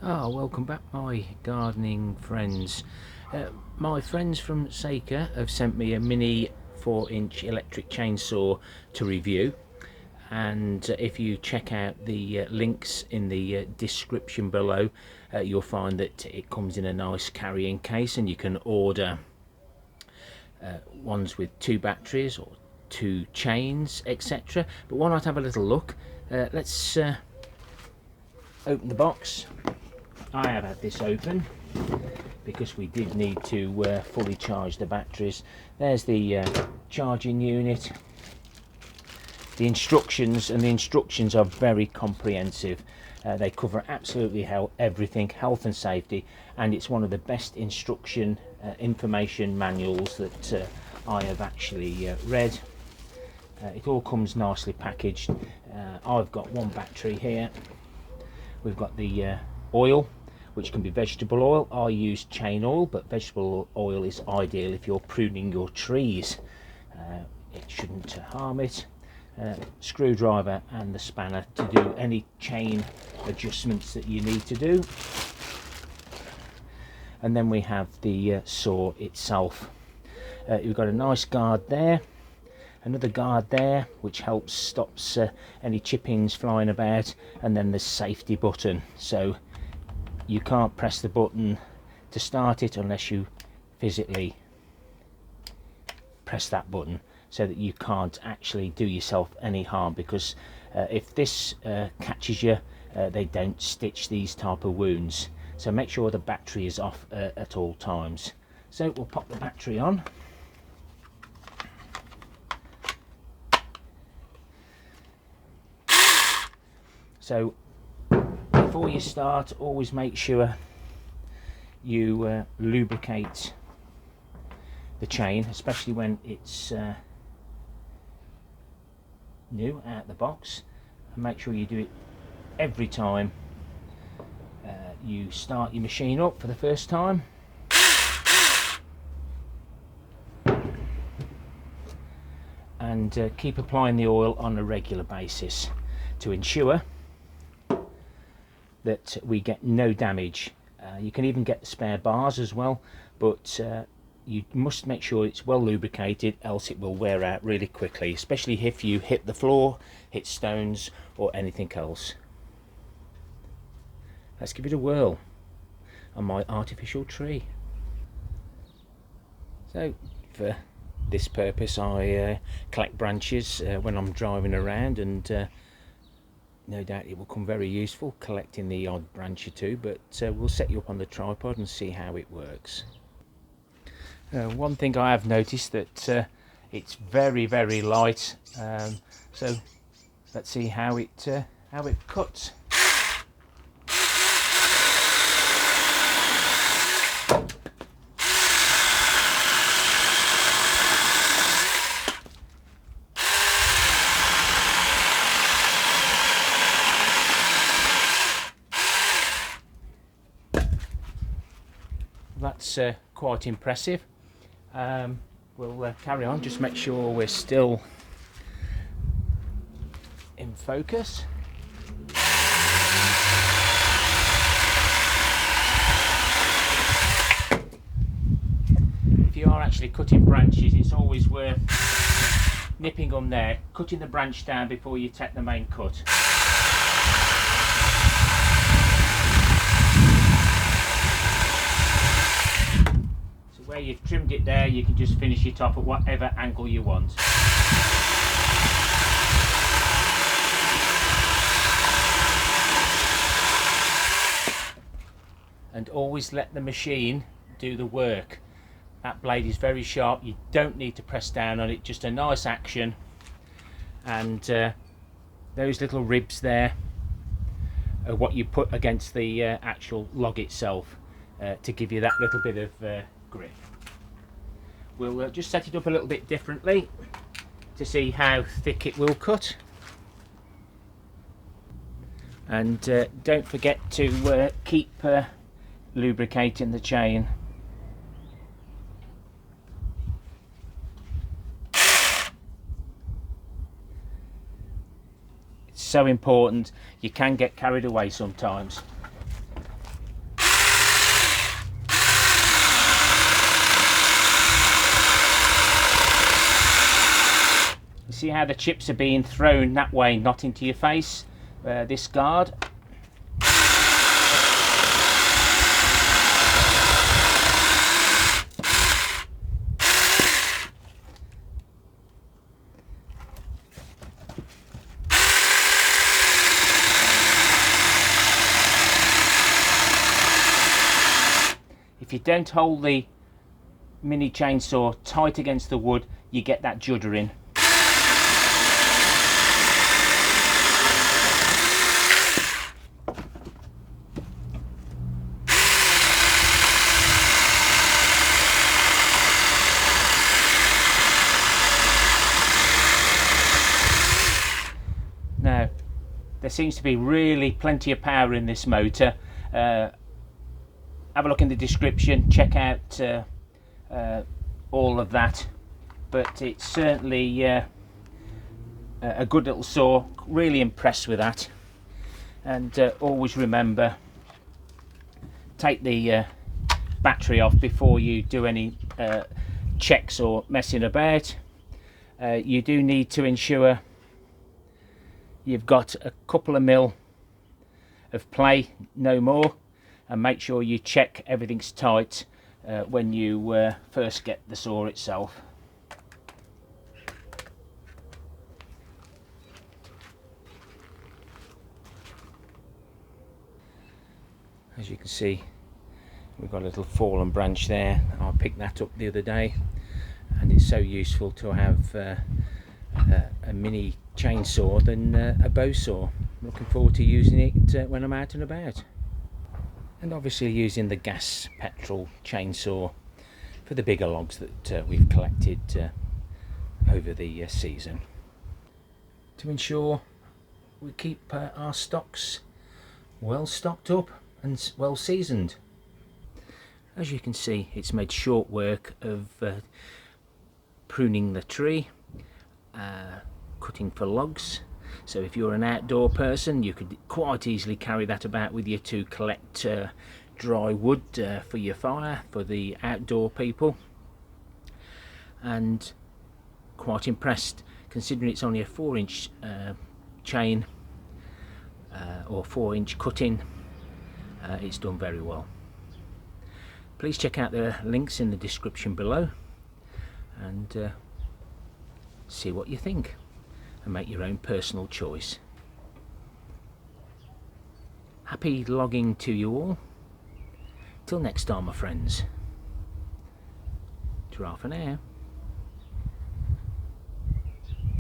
Welcome back, my gardening friends. My friends from HYECHO have sent me a mini 4-inch electric chainsaw to review, and if you check out the links in the description below, you'll find that it comes in a nice carrying case, and you can order ones with 2 batteries or 2 chains, etc. But why not have a little look? Let's open the box. I have had this open because we did need to fully charge the batteries. There's the charging unit, the instructions, and the instructions are very comprehensive. They cover absolutely everything, health and safety, and it's one of the best information manuals that I have actually read. It all comes nicely packaged. I've got 1 battery here. We've got the oil, which can be vegetable oil. I use chain oil, but vegetable oil is ideal if you're pruning your trees. It shouldn't harm it. Screwdriver and the spanner to do any chain adjustments that you need to do. And then we have the saw itself. You've got a nice guard there, another guard there which stops any chippings flying about, and then the safety button. So you can't press the button to start it unless you physically press that button, so that you can't actually do yourself any harm, because if this catches you, they don't stitch these type of wounds. So make sure the battery is off at all times. So we'll pop the battery on. So before you start, always make sure you lubricate the chain, especially when it's new out the box, and make sure you do it every time you start your machine up for the first time. And keep applying the oil on a regular basis to ensure that we get no damage. You can even get the spare bars as well, but you must make sure it's well lubricated, else it will wear out really quickly, especially if you hit the floor, hit stones or anything else. Let's give it a whirl on my artificial tree. So for this purpose I collect branches when I'm driving around, and no doubt it will come very useful collecting the odd branch or 2, but we'll set you up on the tripod and see how it works. One thing I have noticed, that it's very light, so let's see how it cuts. That's quite impressive. We'll carry on, just make sure we're still in focus. If you are actually cutting branches, it's always worth nipping them there, cutting the branch down before you take the main cut. Where you've trimmed it there, you can just finish it off at whatever angle you want. And always let the machine do the work. That blade is very sharp, you don't need to press down on it, just a nice action. And those little ribs there are what you put against the actual log itself to give you that little bit of grip. We'll just set it up a little bit differently to see how thick it will cut. And don't forget to keep lubricating the chain. It's so important. You can get carried away sometimes. See how the chips are being thrown that way, not into your face. This guard. If you don't hold the mini chainsaw tight against the wood, you get that juddering. Now, there seems to be really plenty of power in this motor. Have a look in the description, check out all of that, but it's certainly a good little saw. Really impressed with that. And always remember, take the battery off before you do any checks or messing about. You do need to ensure you've got a couple of mil of play, no more, and make sure you check everything's tight when you first get the saw itself. As you can see, we've got a little fallen branch there. I picked that up the other day, and it's so useful to have a mini chainsaw than a bow saw. I'm looking forward to using it when I'm out and about. And obviously using the gas petrol chainsaw for the bigger logs that we've collected over the season, to ensure we keep our stocks well stocked up and well seasoned. As you can see, it's made short work of pruning the tree, cutting for logs. So if you're an outdoor person, you could quite easily carry that about with you to collect dry wood for your fire, for the outdoor people. And quite impressed, considering it's only a 4-inch chain or 4-inch cutting. It's done very well. Please check out the links in the description below and see what you think and make your own personal choice. Happy logging to you all. Till next time, my friends. Ta-ra for now.